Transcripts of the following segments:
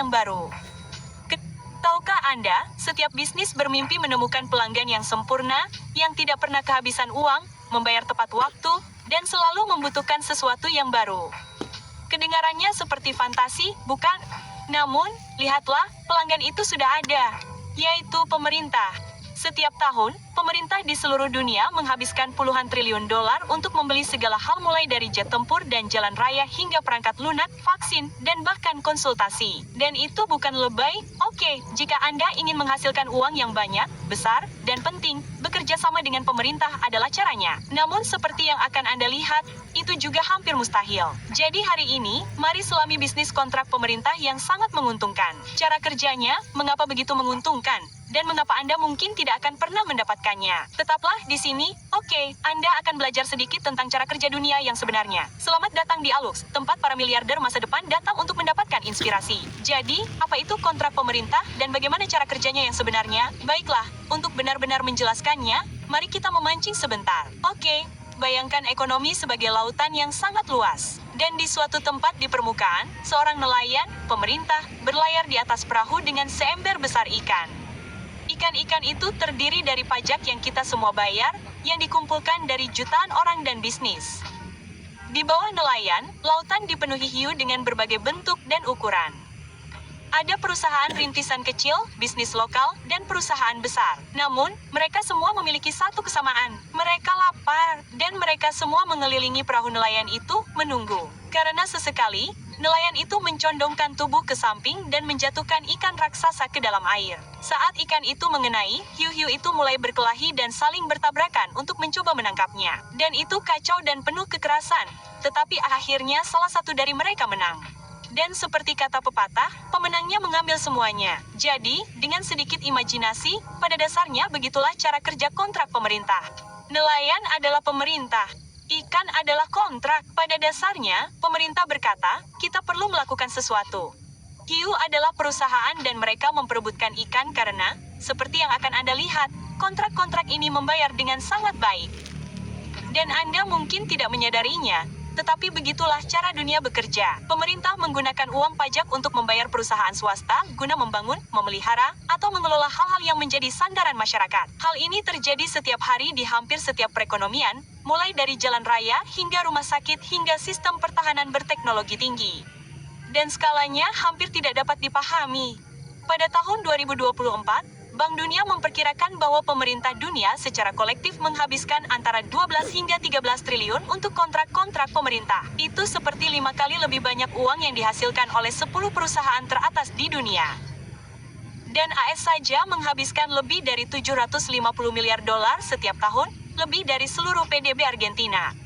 yang baru. Tahukah Anda, setiap bisnis bermimpi menemukan pelanggan yang sempurna, yang tidak pernah kehabisan uang, membayar tepat waktu, dan selalu membutuhkan sesuatu yang baru. Kedengarannya seperti fantasi, bukan? Namun, lihatlah, pelanggan itu sudah ada, yaitu pemerintah. Setiap tahun, pemerintah di seluruh dunia menghabiskan puluhan triliun dolar untuk membeli segala hal mulai dari jet tempur dan jalan raya hingga perangkat lunak, vaksin, dan bahkan konsultasi. Dan itu bukan lebay? Oke, jika Anda ingin menghasilkan uang yang banyak, besar, dan penting, bekerja sama dengan pemerintah adalah caranya. Namun seperti yang akan Anda lihat, itu juga hampir mustahil. Jadi hari ini, mari selami bisnis kontrak pemerintah yang sangat menguntungkan. Cara kerjanya, mengapa begitu menguntungkan? Dan mengapa Anda mungkin tidak akan pernah mendapatkannya? Tetaplah di sini, oke, Anda akan belajar sedikit tentang cara kerja dunia yang sebenarnya. Selamat datang di Alux, tempat para miliarder masa depan datang untuk mendapatkan inspirasi. Jadi, apa itu kontrak pemerintah dan bagaimana cara kerjanya yang sebenarnya? Baiklah, untuk benar-benar menjelaskannya, mari kita memancing sebentar. Oke, bayangkan ekonomi sebagai lautan yang sangat luas. Dan di suatu tempat di permukaan, seorang nelayan, pemerintah, berlayar di atas perahu dengan seember besar ikan. Ikan-ikan itu terdiri dari pajak yang kita semua bayar, yang dikumpulkan dari jutaan orang dan bisnis. Di bawah nelayan, lautan dipenuhi hiu dengan berbagai bentuk dan ukuran. Ada perusahaan rintisan kecil, bisnis lokal, dan perusahaan besar. Namun, mereka semua memiliki satu kesamaan. Mereka lapar, dan mereka semua mengelilingi perahu nelayan itu, menunggu. Karena sesekali, nelayan itu mencondongkan tubuh ke samping dan menjatuhkan ikan raksasa ke dalam air. Saat ikan itu mengenai, hiu-hiu itu mulai berkelahi dan saling bertabrakan untuk mencoba menangkapnya. Dan itu kacau dan penuh kekerasan. Tetapi akhirnya salah satu dari mereka menang. Dan seperti kata pepatah, pemenangnya mengambil semuanya. Jadi, dengan sedikit imajinasi, pada dasarnya begitulah cara kerja kontrak pemerintah. Nelayan adalah pemerintah. Ikan adalah kontrak. Pada dasarnya, pemerintah berkata, kita perlu melakukan sesuatu. Hiu adalah perusahaan dan mereka memperebutkan ikan karena, seperti yang akan Anda lihat, kontrak-kontrak ini membayar dengan sangat baik. Dan Anda mungkin tidak menyadarinya, tetapi begitulah cara dunia bekerja. Pemerintah menggunakan uang pajak untuk membayar perusahaan swasta, guna membangun, memelihara, atau mengelola hal-hal yang menjadi sandaran masyarakat. Hal ini terjadi setiap hari di hampir setiap perekonomian, mulai dari jalan raya, hingga rumah sakit, hingga sistem pertahanan berteknologi tinggi. Dan skalanya hampir tidak dapat dipahami. Pada tahun 2024, Bank Dunia memperkirakan bahwa pemerintah dunia secara kolektif menghabiskan antara 12 hingga 13 triliun untuk kontrak-kontrak pemerintah. Itu seperti 5 kali lebih banyak uang yang dihasilkan oleh 10 perusahaan teratas di dunia. Dan AS saja menghabiskan lebih dari 750 miliar dolar setiap tahun, lebih dari seluruh PDB Argentina.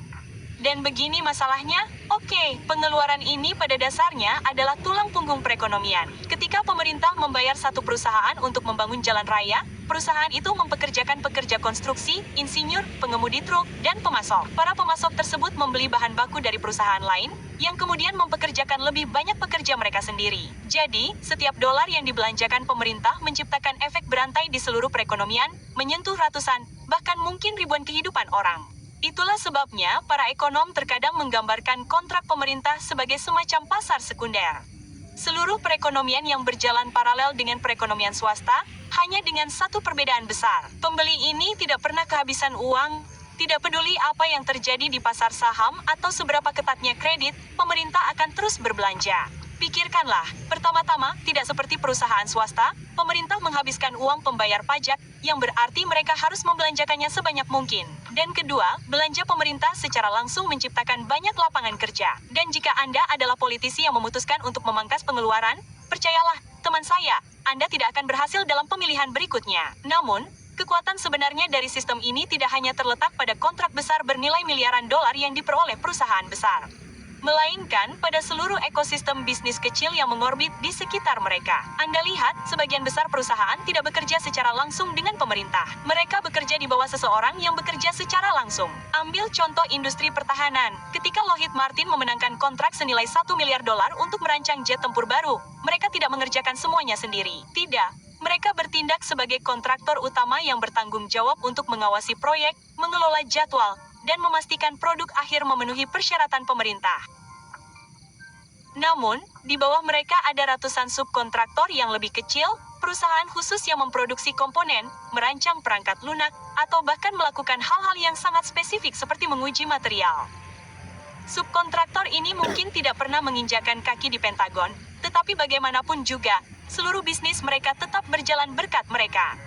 Dan begini masalahnya, oke, pengeluaran ini pada dasarnya adalah tulang punggung perekonomian. Ketika pemerintah membayar satu perusahaan untuk membangun jalan raya, perusahaan itu mempekerjakan pekerja konstruksi, insinyur, pengemudi truk, dan pemasok. Para pemasok tersebut membeli bahan baku dari perusahaan lain, yang kemudian mempekerjakan lebih banyak pekerja mereka sendiri. Jadi, setiap dolar yang dibelanjakan pemerintah menciptakan efek berantai di seluruh perekonomian, menyentuh ratusan, bahkan mungkin ribuan kehidupan orang. Itulah sebabnya para ekonom terkadang menggambarkan kontrak pemerintah sebagai semacam pasar sekunder. Seluruh perekonomian yang berjalan paralel dengan perekonomian swasta, hanya dengan satu perbedaan besar. Pembeli ini tidak pernah kehabisan uang. Tidak peduli apa yang terjadi di pasar saham atau seberapa ketatnya kredit, pemerintah akan terus berbelanja. Pikirkanlah, pertama-tama, tidak seperti perusahaan swasta, pemerintah menghabiskan uang pembayar pajak, yang berarti mereka harus membelanjakannya sebanyak mungkin. Dan kedua, belanja pemerintah secara langsung menciptakan banyak lapangan kerja. Dan jika Anda adalah politisi yang memutuskan untuk memangkas pengeluaran, percayalah, teman saya, Anda tidak akan berhasil dalam pemilihan berikutnya. Namun, kekuatan sebenarnya dari sistem ini tidak hanya terletak pada kontrak besar bernilai miliaran dolar yang diperoleh perusahaan besar, melainkan pada seluruh ekosistem bisnis kecil yang mengorbit di sekitar mereka. Anda lihat, sebagian besar perusahaan tidak bekerja secara langsung dengan pemerintah. Mereka bekerja di bawah seseorang yang bekerja secara langsung. Ambil contoh industri pertahanan. Ketika Lockheed Martin memenangkan kontrak senilai 1 miliar dolar untuk merancang jet tempur baru, mereka tidak mengerjakan semuanya sendiri. Tidak. Mereka bertindak sebagai kontraktor utama yang bertanggung jawab untuk mengawasi proyek, mengelola jadwal, dan memastikan produk akhir memenuhi persyaratan pemerintah. Namun, di bawah mereka ada ratusan subkontraktor yang lebih kecil, perusahaan khusus yang memproduksi komponen, merancang perangkat lunak, atau bahkan melakukan hal-hal yang sangat spesifik seperti menguji material. Subkontraktor ini mungkin tidak pernah menginjakan kaki di Pentagon, tetapi bagaimanapun juga, seluruh bisnis mereka tetap berjalan berkat mereka.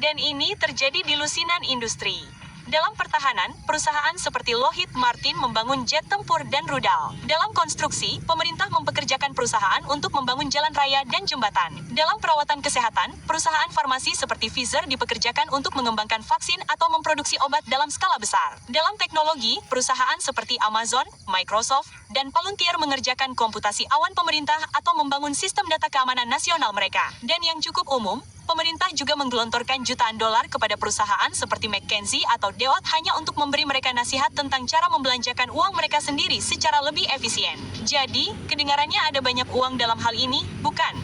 Dan ini terjadi di lusinan industri. Dalam pertahanan, perusahaan seperti Lockheed Martin membangun jet tempur dan rudal. Dalam konstruksi, pemerintah mempekerjakan perusahaan untuk membangun jalan raya dan jembatan. Dalam perawatan kesehatan, perusahaan farmasi seperti Pfizer dipekerjakan untuk mengembangkan vaksin atau memproduksi obat dalam skala besar. Dalam teknologi, perusahaan seperti Amazon, Microsoft, dan Palantir mengerjakan komputasi awan pemerintah atau membangun sistem data keamanan nasional mereka. Dan yang cukup umum, pemerintah juga menggelontorkan jutaan dolar kepada perusahaan seperti McKinsey atau Deloitte hanya untuk memberi mereka nasihat tentang cara membelanjakan uang mereka sendiri secara lebih efisien. Jadi, kedengarannya ada banyak uang dalam hal ini, bukan?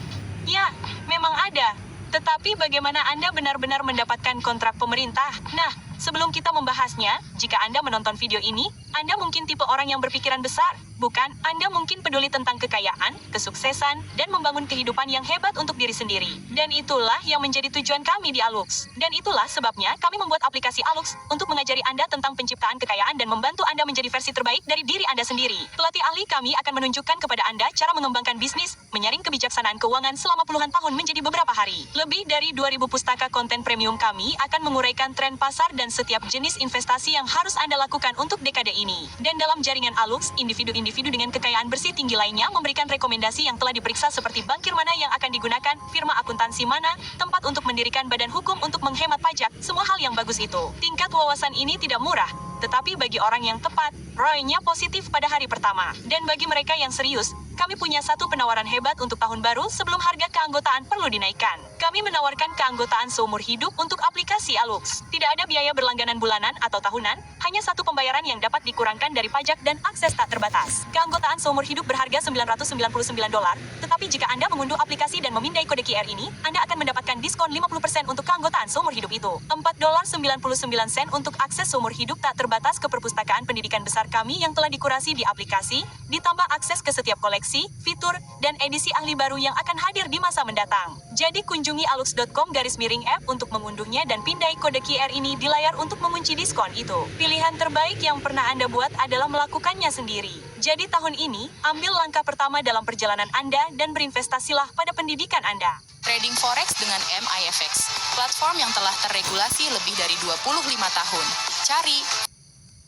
Ya, memang ada. Tetapi bagaimana Anda benar-benar mendapatkan kontrak pemerintah? Nah, sebelum kita membahasnya, jika Anda menonton video ini, Anda mungkin tipe orang yang berpikiran besar, bukan? Anda mungkin peduli tentang kekayaan, kesuksesan, dan membangun kehidupan yang hebat untuk diri sendiri. Dan itulah yang menjadi tujuan kami di Alux. Dan itulah sebabnya kami membuat aplikasi Alux untuk mengajari Anda tentang penciptaan kekayaan dan membantu Anda menjadi versi terbaik dari diri Anda sendiri. Pelatih ahli kami akan menunjukkan kepada Anda cara mengembangkan bisnis, menyaring kebijaksanaan keuangan selama puluhan tahun menjadi beberapa hari. Lebih dari 2.000 pustaka konten premium kami akan menguraikan tren pasar dan setiap jenis investasi yang harus Anda lakukan untuk dekade ini. Dan dalam jaringan Alux, individu dengan kekayaan bersih tinggi lainnya memberikan rekomendasi yang telah diperiksa seperti bankir mana yang akan digunakan, firma akuntansi mana, tempat untuk mendirikan badan hukum untuk menghemat pajak, semua hal yang bagus itu. Tingkat wawasan ini tidak murah, tetapi bagi orang yang tepat, ROI-nya positif pada hari pertama. Dan bagi mereka yang serius, kami punya satu penawaran hebat untuk tahun baru sebelum harga keanggotaan perlu dinaikkan. Kami menawarkan keanggotaan seumur hidup untuk aplikasi Alux. Tidak ada biaya berlangganan bulanan atau tahunan, hanya satu pembayaran yang dapat dikurangkan dari pajak dan akses tak terbatas. Keanggotaan seumur hidup berharga $999, tetapi jika Anda mengunduh aplikasi dan memindai kode QR ini, Anda akan mendapatkan diskon 50% untuk keanggotaan seumur hidup itu. $4.99 untuk akses seumur hidup tak terbatas ke perpustakaan pendidikan besar kami yang telah dikurasi di aplikasi, ditambah akses ke setiap koleksi, fitur, dan edisi ahli baru yang akan hadir di masa mendatang. Jadi kunjungi alux.com/app untuk mengunduhnya dan pindai kode QR ini di layar untuk mengunci diskon itu. Pilihan terbaik yang pernah Anda buat adalah melakukannya sendiri. Jadi tahun ini, ambil langkah pertama dalam perjalanan Anda dan berinvestasilah pada pendidikan Anda. Trading Forex dengan MIFX, platform yang telah terregulasi lebih dari 25 tahun. Cari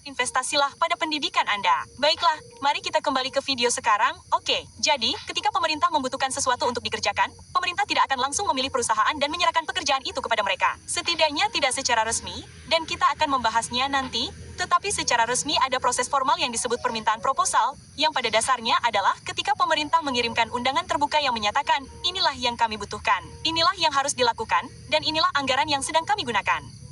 investasilah pada pendidikan Anda. Baiklah, mari kita kembali ke video sekarang. Oke, jadi, ketika pemerintah membutuhkan sesuatu untuk dikerjakan, pemerintah tidak akan langsung memilih perusahaan dan menyerahkan pekerjaan itu kepada mereka. Setidaknya tidak secara resmi, dan kita akan membahasnya nanti, tetapi secara resmi ada proses formal yang disebut permintaan proposal, yang pada dasarnya adalah ketika pemerintah mengirimkan undangan terbuka yang menyatakan, inilah yang kami butuhkan, inilah yang harus dilakukan, dan inilah anggaran yang sedang kami gunakan.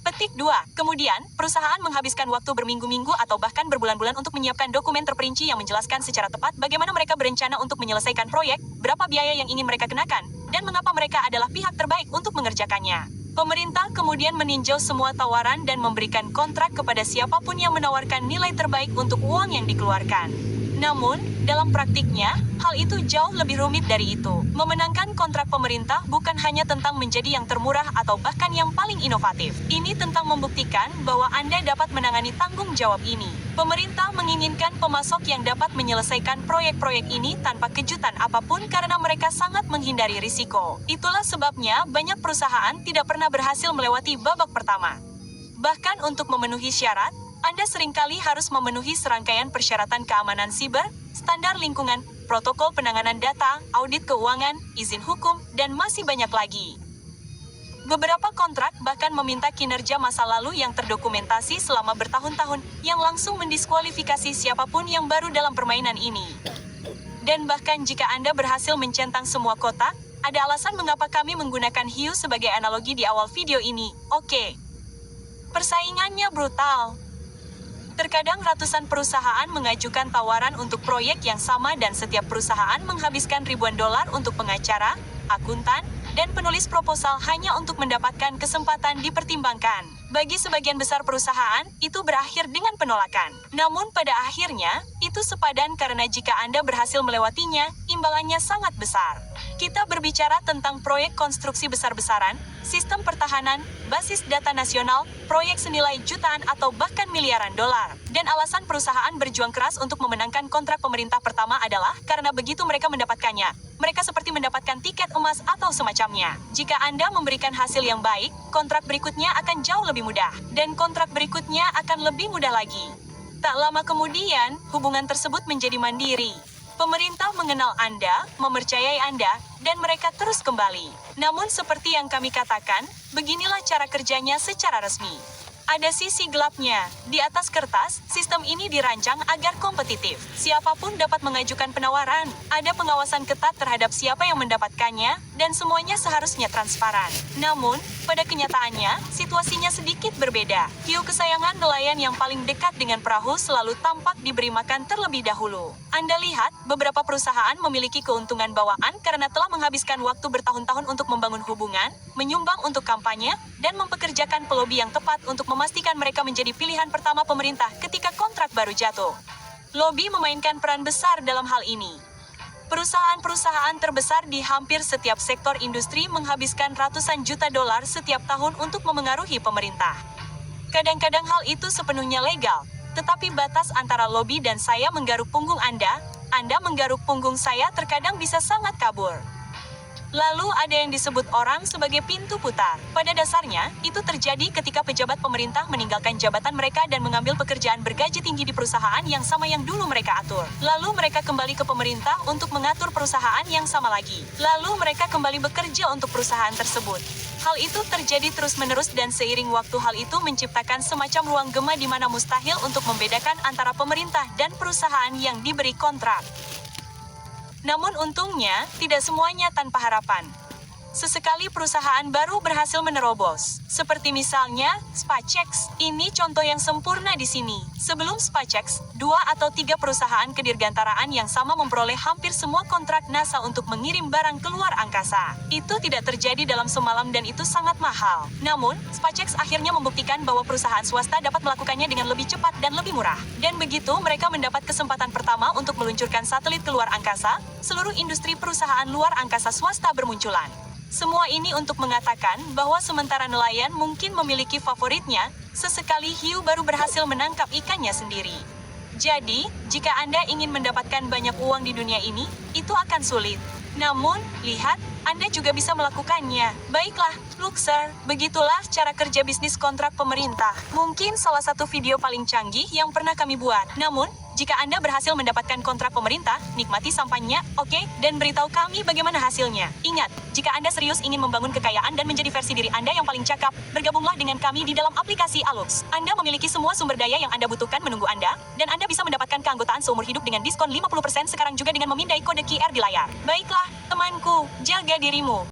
Petik 2. Kemudian, perusahaan menghabiskan waktu berminggu-minggu atau bahkan berbulan-bulan untuk menyiapkan dokumen terperinci yang menjelaskan secara tepat bagaimana mereka berencana untuk menyelesaikan proyek, berapa biaya yang ingin mereka kenakan, dan mengapa mereka adalah pihak terbaik untuk mengerjakannya. Pemerintah kemudian meninjau semua tawaran dan memberikan kontrak kepada siapapun yang menawarkan nilai terbaik untuk uang yang dikeluarkan. Namun, dalam praktiknya, hal itu jauh lebih rumit dari itu. Memenangkan kontrak pemerintah bukan hanya tentang menjadi yang termurah atau bahkan yang paling inovatif. Ini tentang membuktikan bahwa Anda dapat menangani tanggung jawab ini. Pemerintah menginginkan pemasok yang dapat menyelesaikan proyek-proyek ini tanpa kejutan apapun karena mereka sangat menghindari risiko. Itulah sebabnya banyak perusahaan tidak pernah berhasil melewati babak pertama. Bahkan untuk memenuhi syarat, Anda seringkali harus memenuhi serangkaian persyaratan keamanan siber, standar lingkungan, protokol penanganan data, audit keuangan, izin hukum, dan masih banyak lagi. Beberapa kontrak bahkan meminta kinerja masa lalu yang terdokumentasi selama bertahun-tahun, yang langsung mendiskualifikasi siapapun yang baru dalam permainan ini. Dan bahkan jika Anda berhasil mencentang semua kotak, ada alasan mengapa kami menggunakan hiu sebagai analogi di awal video ini. Oke. Persaingannya brutal. Terkadang ratusan perusahaan mengajukan tawaran untuk proyek yang sama dan setiap perusahaan menghabiskan ribuan dolar untuk pengacara, akuntan, dan penulis proposal hanya untuk mendapatkan kesempatan dipertimbangkan. Bagi sebagian besar perusahaan, itu berakhir dengan penolakan. Namun pada akhirnya, itu sepadan karena jika Anda berhasil melewatinya, imbalannya sangat besar. Kita berbicara tentang proyek konstruksi besar-besaran, sistem pertahanan, basis data nasional, proyek senilai jutaan atau bahkan miliaran dolar. Dan alasan perusahaan berjuang keras untuk memenangkan kontrak pemerintah pertama adalah karena begitu mereka mendapatkannya, mereka seperti mendapatkan tiket emas atau semacamnya. Jika Anda memberikan hasil yang baik, kontrak berikutnya akan jauh lebih mudah, dan kontrak berikutnya akan lebih mudah lagi. Tak lama kemudian, hubungan tersebut menjadi mandiri. Pemerintah mengenal Anda, mempercayai Anda, dan mereka terus kembali. Namun seperti yang kami katakan, beginilah cara kerjanya secara resmi. Ada sisi gelapnya. Di atas kertas, sistem ini dirancang agar kompetitif. Siapapun dapat mengajukan penawaran. Ada pengawasan ketat terhadap siapa yang mendapatkannya, dan semuanya seharusnya transparan. Namun, pada kenyataannya, situasinya sedikit berbeda. Hiu kesayangan nelayan yang paling dekat dengan perahu selalu tampak diberi makan terlebih dahulu. Anda lihat, beberapa perusahaan memiliki keuntungan bawaan karena telah menghabiskan waktu bertahun-tahun untuk membangun hubungan, menyumbang untuk kampanye, dan mempekerjakan pelobi yang tepat untuk memastikan mereka menjadi pilihan pertama pemerintah ketika kontrak baru jatuh. Lobi memainkan peran besar dalam hal ini. Perusahaan-perusahaan terbesar di hampir setiap sektor industri menghabiskan ratusan juta dolar setiap tahun untuk memengaruhi pemerintah. Kadang-kadang hal itu sepenuhnya legal, tetapi batas antara lobi dan saya menggaruk punggung Anda menggaruk punggung saya terkadang bisa sangat kabur. Lalu ada yang disebut orang sebagai pintu putar. Pada dasarnya, itu terjadi ketika pejabat pemerintah meninggalkan jabatan mereka dan mengambil pekerjaan bergaji tinggi di perusahaan yang sama yang dulu mereka atur. Lalu mereka kembali ke pemerintah untuk mengatur perusahaan yang sama lagi. Lalu mereka kembali bekerja untuk perusahaan tersebut. Hal itu terjadi terus-menerus dan seiring waktu hal itu menciptakan semacam ruang gema di mana mustahil untuk membedakan antara pemerintah dan perusahaan yang diberi kontrak. Namun untungnya, tidak semuanya tanpa harapan. Sesekali perusahaan baru berhasil menerobos. Seperti misalnya, SpaceX. Ini contoh yang sempurna di sini. Sebelum SpaceX, 2 atau 3 perusahaan kedirgantaraan yang sama memperoleh hampir semua kontrak NASA untuk mengirim barang keluar angkasa. Itu tidak terjadi dalam semalam dan itu sangat mahal. Namun, SpaceX akhirnya membuktikan bahwa perusahaan swasta dapat melakukannya dengan lebih cepat dan lebih murah. Dan begitu mereka mendapat kesempatan pertama untuk meluncurkan satelit keluar angkasa, seluruh industri perusahaan luar angkasa swasta bermunculan. Semua ini untuk mengatakan bahwa sementara nelayan mungkin memiliki favoritnya, sesekali hiu baru berhasil menangkap ikannya sendiri. Jadi, jika Anda ingin mendapatkan banyak uang di dunia ini, itu akan sulit. Namun, lihat, Anda juga bisa melakukannya. Baiklah, Luxer, begitulah cara kerja bisnis kontrak pemerintah. Mungkin salah satu video paling canggih yang pernah kami buat. Namun, jika Anda berhasil mendapatkan kontrak pemerintah, nikmati sampannya, oke? Dan beritahu kami bagaimana hasilnya. Ingat, jika Anda serius ingin membangun kekayaan dan menjadi versi diri Anda yang paling cakap, bergabunglah dengan kami di dalam aplikasi Alux. Anda memiliki semua sumber daya yang Anda butuhkan menunggu Anda, dan Anda bisa mendapatkan keanggotaan seumur hidup dengan diskon 50% sekarang juga dengan memindai kode QR di layar. Baiklah, temanku, jaga dirimu.